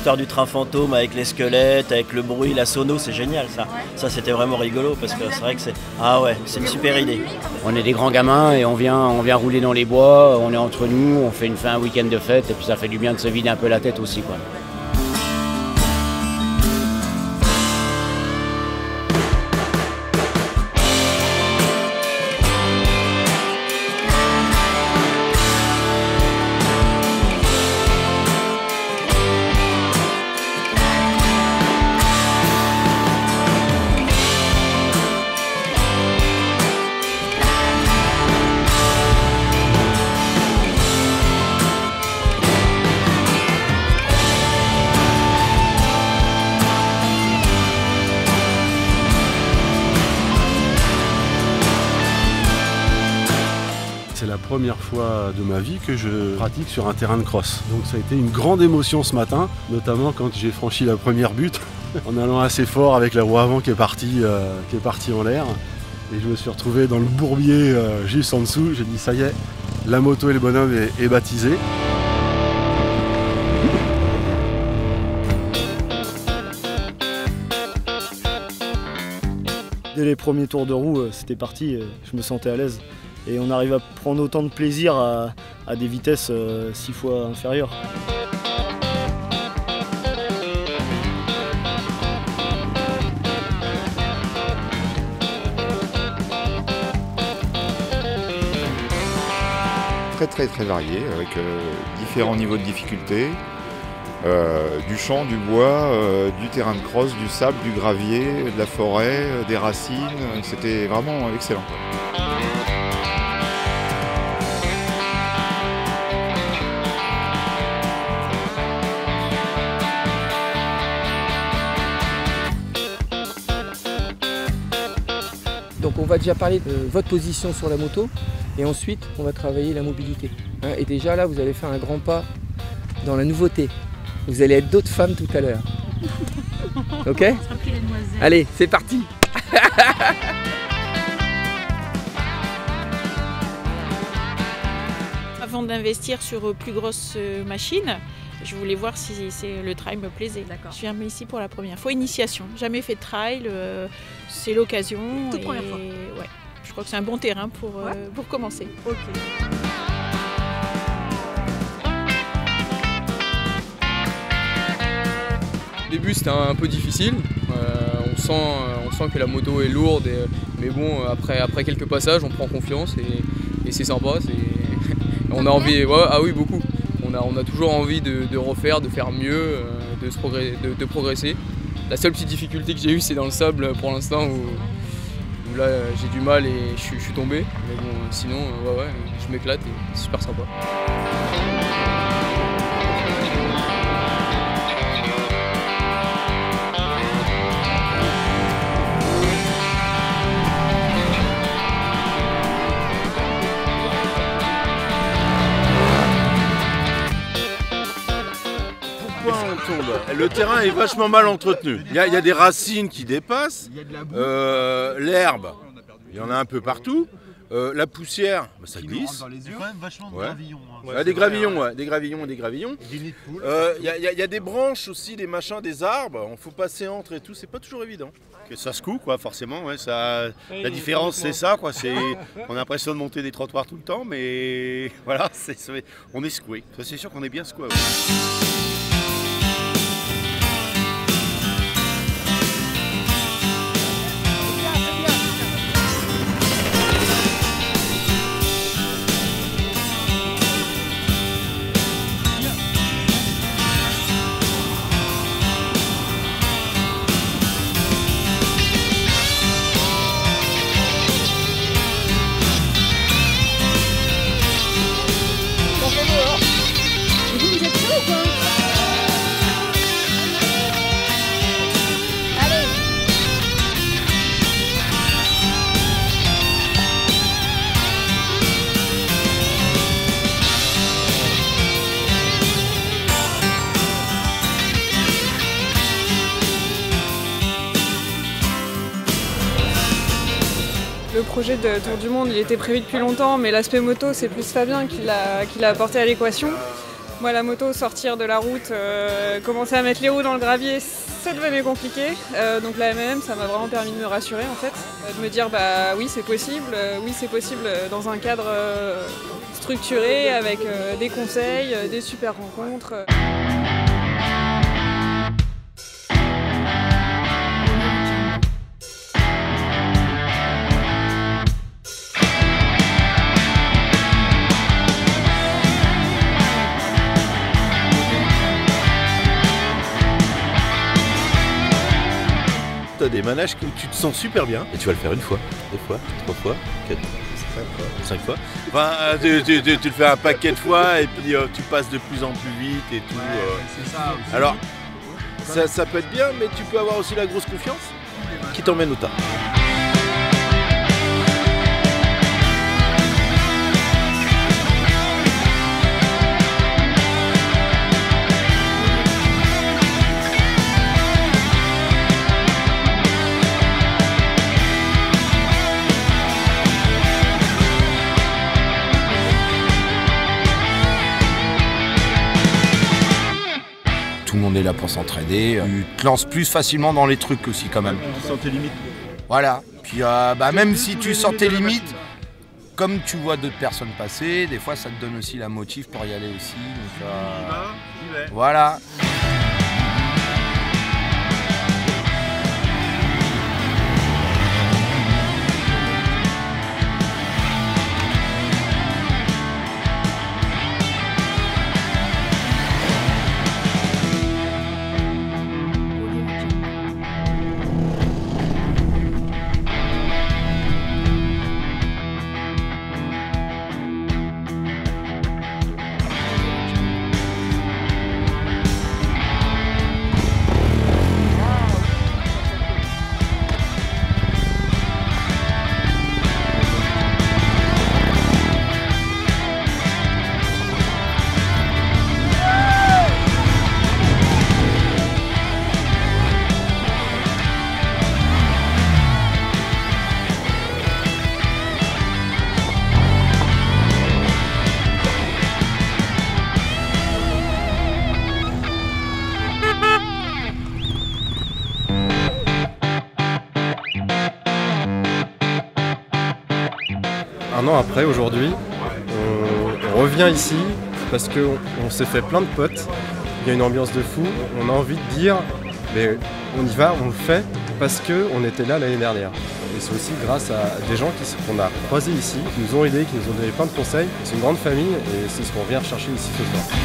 l'histoire du train fantôme avec les squelettes, avec le bruit, la sono, c'est génial ça. Ça c'était vraiment rigolo parce que c'est vrai que c'est... Ah ouais, c'est une super idée. On est des grands gamins et on vient rouler dans les bois, on est entre nous, on fait un week-end de fête et puis ça fait du bien de se vider un peu la tête aussi, quoi. C'est la première fois de ma vie que je pratique sur un terrain de cross. Donc ça a été une grande émotion ce matin, notamment quand j'ai franchi la première butte, en allant assez fort avec la roue avant qui est partie en l'air. Et je me suis retrouvé dans le bourbier juste en dessous. J'ai dit ça y est, la moto et le bonhomme est baptisé. Dès les premiers tours de roue, c'était parti, je me sentais à l'aise. Et on arrive à prendre autant de plaisir à des vitesses 6 fois inférieures. Très varié, avec différents niveaux de difficulté. Du champ, du bois, du terrain de cross, du sable, du gravier, de la forêt, des racines. C'était vraiment excellent. Donc on va déjà parler de votre position sur la moto et ensuite on va travailler la mobilité. Et déjà là vous allez faire un grand pas dans la nouveauté. Vous allez être d'autres femmes tout à l'heure. Ok ? Allez, c'est parti. Avant d'investir sur plus grosses machines, je voulais voir si le trail me plaisait. Je viens ici pour la première fois, initiation. Jamais fait de trail, c'est l'occasion. Toute première fois. Ouais, je crois que c'est un bon terrain pour commencer. Ok. Au début c'était un peu difficile, on sent que la moto est lourde, mais bon après quelques passages on prend confiance et c'est sympa. On a envie, ah oui beaucoup, on a toujours envie de refaire, de faire mieux, de progresser. La seule petite difficulté que j'ai eue c'est dans le sable pour l'instant où là j'ai du mal et je suis tombé, mais bon sinon ouais, je m'éclate et c'est super sympa. Le terrain est vachement mal entretenu. Il y a des racines qui dépassent, l'herbe, il y en a un peu partout. La poussière, ça glisse. Il y a quand même vachement de gravillons. Des gravillons. Il y a des branches aussi, des machins, des arbres. Il faut passer entre et tout, c'est pas toujours évident. Que ça secoue, quoi, forcément. Ouais, la différence, c'est ça, quoi. On a l'impression de monter des trottoirs tout le temps, mais voilà, on est secoué. Ça, c'est sûr qu'on est bien secoué. Ouais. Le projet de Tour du Monde, il était prévu depuis longtemps, mais l'aspect moto, c'est plus Fabien qui l'a apporté à l'équation. Moi, la moto, sortir de la route, commencer à mettre les roues dans le gravier, ça devenait compliqué. Donc la MMM, ça m'a vraiment permis de me rassurer en fait, de me dire bah oui c'est possible dans un cadre structuré avec des conseils, des super rencontres. T'as des manèges où tu te sens super bien et tu vas le faire une fois, 2 fois, 3 fois, 4 fois, 5 fois. Enfin, tu le fais un paquet de fois et puis tu passes de plus en plus vite et tout. C'est ça. Alors, ça peut être bien, mais tu peux avoir aussi la grosse confiance qui t'emmène au tas. Tout le monde est là pour s'entraider. Tu te lances plus facilement dans les trucs aussi quand même. Tu sens tes limites. Voilà. Puis même si tu sens tes limites, comme tu vois d'autres personnes passer, des fois ça te donne aussi la motive pour y aller aussi. Donc, voilà. Un an après, aujourd'hui, on revient ici parce qu'on s'est fait plein de potes, il y a une ambiance de fou, on a envie de dire mais on y va, on le fait parce qu'on était là l'année dernière. Et c'est aussi grâce à des gens qu'on a croisés ici, qui nous ont aidés, qui nous ont donné plein de conseils. C'est une grande famille et c'est ce qu'on vient chercher ici ce soir.